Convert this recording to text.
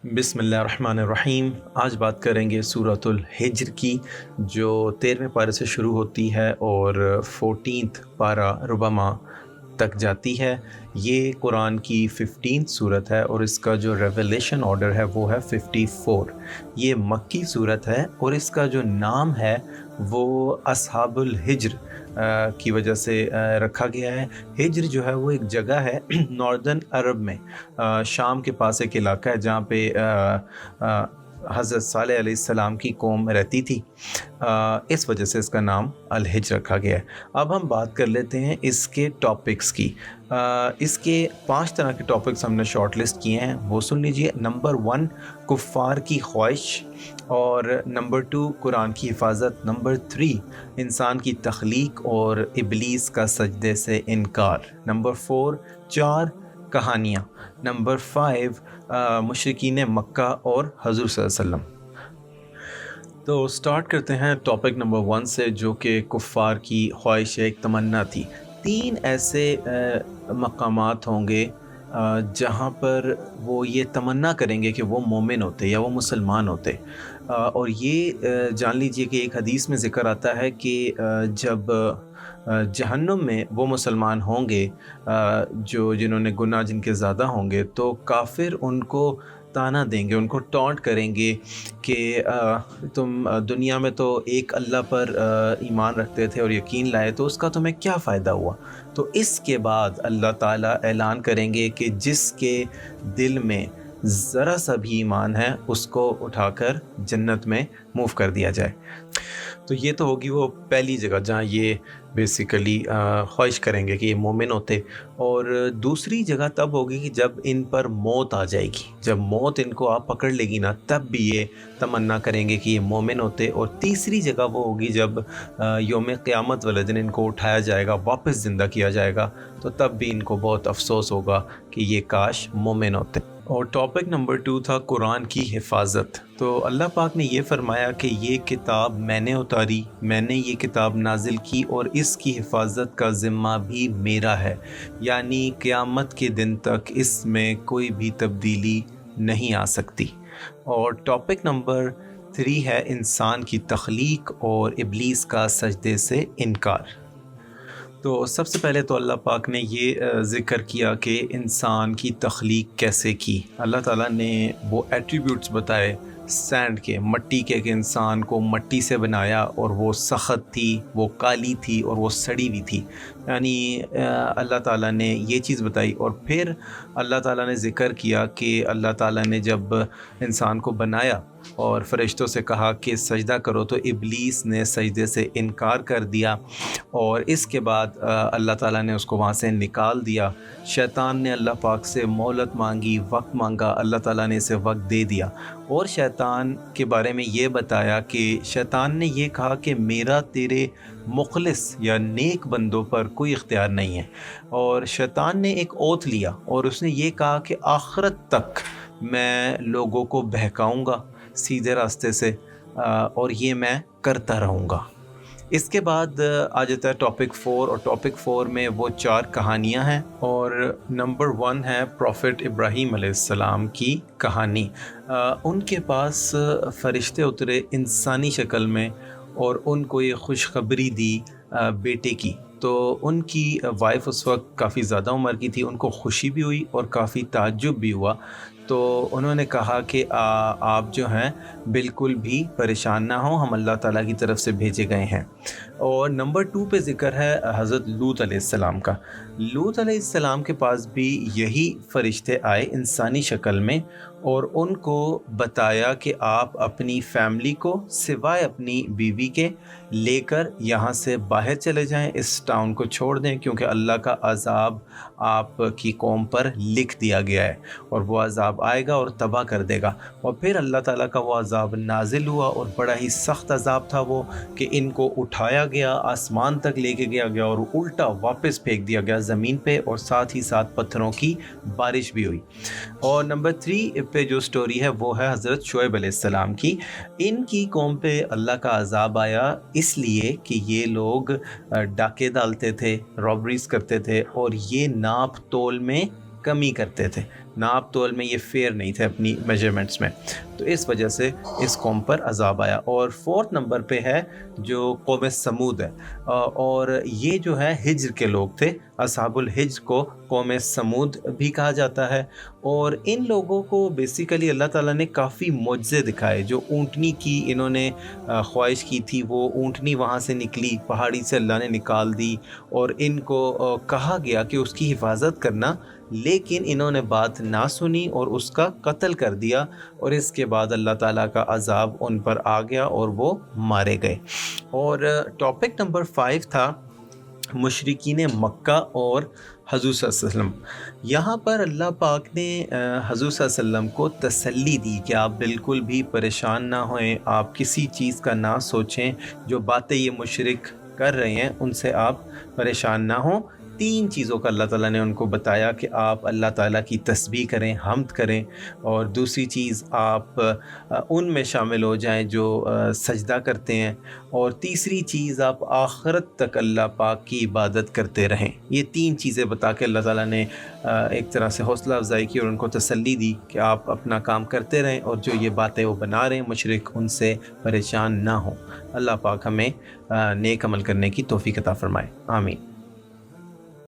بسم اللہ الرحمن الرحیم۔ آج بات کریں گے سورۃ الحجر کی، جو 13ویں پارے سے شروع ہوتی ہے اور 14 پارہ ربما تک جاتی ہے۔ یہ قرآن کی 15 صورت ہے اور اس کا جو ریویلیشن آرڈر ہے وہ ہے 54۔ یہ مکی صورت ہے اور اس کا جو نام ہے وہ اصحاب الحجر کی وجہ سے رکھا گیا ہے۔ ہجر جو ہے وہ ایک جگہ ہے ناردن عرب میں، شام کے پاس ایک علاقہ ہے جہاں پہ حضرت صالح علیہ السلام کی قوم رہتی تھی، اس وجہ سے اس کا نام الحجر رکھا گیا ہے۔ اب ہم بات کر لیتے ہیں اس کے ٹاپکس کی۔ اس کے 5 طرح کے ٹاپکس ہم نے شارٹ لسٹ کیے ہیں، وہ سن لیجئے۔ نمبر 1 کفار کی خواہش، اور نمبر 2 قرآن کی حفاظت، نمبر 3 انسان کی تخلیق اور ابلیس کا سجدے سے انکار، نمبر 4 4 کہانیاں، نمبر 5 مشرکین مکہ اور حضور صلی اللہ علیہ وسلم۔ تو سٹارٹ کرتے ہیں ٹاپک نمبر 1 سے، جو کہ کفار کی خواہش ایک تمنا تھی۔ 3 ایسے مقامات ہوں گے جہاں پر وہ یہ تمنا کریں گے کہ وہ مومن ہوتے یا وہ مسلمان ہوتے، اور یہ جان لیجئے کہ ایک حدیث میں ذکر آتا ہے کہ جب جہنم میں وہ مسلمان ہوں گے جنہوں نے گناہ جن کے زیادہ ہوں گے، تو کافر ان کو تانا دیں گے، ان کو ٹونٹ کریں گے کہ تم دنیا میں تو ایک اللہ پر ایمان رکھتے تھے اور یقین لائے، تو اس کا تمہیں کیا فائدہ ہوا؟ تو اس کے بعد اللہ تعالیٰ اعلان کریں گے کہ جس کے دل میں ذرا سا بھی ایمان ہے اس کو اٹھا کر جنت میں موو کر دیا جائے۔ تو یہ تو ہوگی وہ پہلی جگہ جہاں یہ بیسیکلی خواہش کریں گے کہ یہ مومن ہوتے، اور دوسری جگہ تب ہوگی کہ جب ان پر موت آ جائے گی، جب موت ان کو آپ پکڑ لے گی نا، تب بھی یہ تمنا کریں گے کہ یہ مومن ہوتے۔ اور تیسری جگہ وہ ہوگی جب یوم قیامت والے دن ان کو اٹھایا جائے گا، واپس زندہ کیا جائے گا، تو تب بھی ان کو بہت افسوس ہوگا کہ یہ کاش مومن ہوتے۔ اور ٹاپک نمبر 2 تھا قرآن کی حفاظت۔ تو اللہ پاک نے یہ فرمایا کہ یہ کتاب میں نے اتاری، میں نے یہ کتاب نازل کی، اور اس کی حفاظت کا ذمہ بھی میرا ہے، یعنی قیامت کے دن تک اس میں کوئی بھی تبدیلی نہیں آ سکتی۔ اور ٹاپک نمبر 3 ہے انسان کی تخلیق اور ابلیس کا سجدے سے انکار۔ تو سب سے پہلے تو اللہ پاک نے یہ ذکر کیا کہ انسان کی تخلیق کیسے کی۔ اللہ تعالیٰ نے وہ ایٹریبیوٹس بتائے سینڈ کے، مٹی کے، کہ انسان کو مٹی سے بنایا، اور وہ سخت تھی، وہ کالی تھی، اور وہ سڑی ہوئی تھی۔ یعنی اللہ تعالیٰ نے یہ چیز بتائی، اور پھر اللہ تعالیٰ نے ذکر کیا کہ اللہ تعالیٰ نے جب انسان کو بنایا اور فرشتوں سے کہا کہ سجدہ کرو، تو ابلیس نے سجدے سے انکار کر دیا، اور اس کے بعد اللہ تعالیٰ نے اس کو وہاں سے نکال دیا۔ شیطان نے اللہ پاک سے مہلت مانگی، وقت مانگا، اللہ تعالیٰ نے اسے وقت دے دیا۔ اور شیطان کے بارے میں یہ بتایا کہ شیطان نے یہ کہا کہ میرا تیرے مخلص یا نیک بندوں پر کوئی اختیار نہیں ہے، اور شیطان نے ایک اوتھ لیا اور اس نے یہ کہا کہ آخرت تک میں لوگوں کو بہکاؤں گا سیدھے راستے سے، اور یہ میں کرتا رہوں گا۔ اس کے بعد آ جاتا ہے ٹاپک 4، اور ٹاپک 4 میں وہ 4 کہانیاں ہیں، اور نمبر 1 ہے پروفٹ ابراہیم علیہ السلام کی کہانی۔ ان کے پاس فرشتے اترے انسانی شکل میں، اور ان کو یہ خوشخبری دی بیٹے کی۔ تو ان کی وائف اس وقت کافی زیادہ عمر کی تھی، ان کو خوشی بھی ہوئی اور کافی تعجب بھی ہوا۔ تو انہوں نے کہا کہ آپ جو ہیں بالکل بھی پریشان نہ ہوں، ہم اللہ تعالیٰ کی طرف سے بھیجے گئے ہیں۔ اور نمبر 2 پہ ذکر ہے حضرت لوط علیہ السلام کا۔ لوط علیہ السلام کے پاس بھی یہی فرشتے آئے انسانی شکل میں، اور ان کو بتایا کہ آپ اپنی فیملی کو سوائے اپنی بیوی کے لے کر یہاں سے باہر چلے جائیں، اس ٹاؤن کو چھوڑ دیں، کیونکہ اللہ کا عذاب آپ کی قوم پر لکھ دیا گیا ہے، اور وہ عذاب آئے گا اور تباہ کر دے گا۔ اور پھر اللہ تعالیٰ کا وہ عذاب نازل ہوا، اور بڑا ہی سخت عذاب تھا وہ، کہ ان کو اٹھایا گیا، آسمان تک لے کے گیا گیا، اور الٹا واپس پھینک دیا گیا زمین پہ، اور ساتھ ہی ساتھ پتھروں کی بارش بھی ہوئی۔ اور نمبر 3 پہ جو سٹوری ہے وہ ہے حضرت شعیب علیہ السلام کی۔ ان کی قوم پہ اللہ کا عذاب آیا اس لیے کہ یہ لوگ ڈاکے ڈالتے تھے، رابریز کرتے تھے، اور یہ ناپ تول میں کمی کرتے تھے، ناپ تول میں یہ فیئر نہیں تھے اپنی میجرمنٹس میں، تو اس وجہ سے اس قوم پر عذاب آیا۔ اور 4 نمبر پہ ہے جو قوم سمود ہے، اور یہ جو ہے ہجر کے لوگ تھے، اصحاب الحجر کو قوم سمود بھی کہا جاتا ہے۔ اور ان لوگوں کو بیسیکلی اللہ تعالیٰ نے کافی معجزے دکھائے، جو اونٹنی کی انہوں نے خواہش کی تھی، وہ اونٹنی وہاں سے نکلی، پہاڑی سے اللہ نے نکال دی، اور ان کو کہا گیا کہ اس کی حفاظت کرنا، لیکن انہوں نے بات نہ سنی اور اس کا قتل کر دیا، اور اس کے بعد اللہ تعالیٰ کا عذاب ان پر آ گیا اور وہ مارے گئے۔ اور ٹاپک نمبر 5 تھا مشرکین مکہ اور حضور صلی اللہ علیہ وسلم۔ یہاں پر اللہ پاک نے حضور صلی اللہ علیہ وسلم کو تسلی دی کہ آپ بالکل بھی پریشان نہ ہوئیں، آپ کسی چیز کا نہ سوچیں، جو باتیں یہ مشرک کر رہے ہیں ان سے آپ پریشان نہ ہوں۔ 3 چیزوں کا اللہ تعالیٰ نے ان کو بتایا کہ آپ اللہ تعالیٰ کی تسبیح کریں، حمد کریں، اور دوسری چیز آپ ان میں شامل ہو جائیں جو سجدہ کرتے ہیں، اور تیسری چیز آپ آخرت تک اللہ پاک کی عبادت کرتے رہیں۔ یہ 3 چیزیں بتا کے اللہ تعالیٰ نے ایک طرح سے حوصلہ افزائی کی اور ان کو تسلی دی کہ آپ اپنا کام کرتے رہیں، اور جو یہ باتیں وہ بنا رہے ہیں مشرک، ان سے پریشان نہ ہوں۔ اللہ پاک ہمیں نیک عمل کرنے کی توفیق عطا فرمائے، آمین۔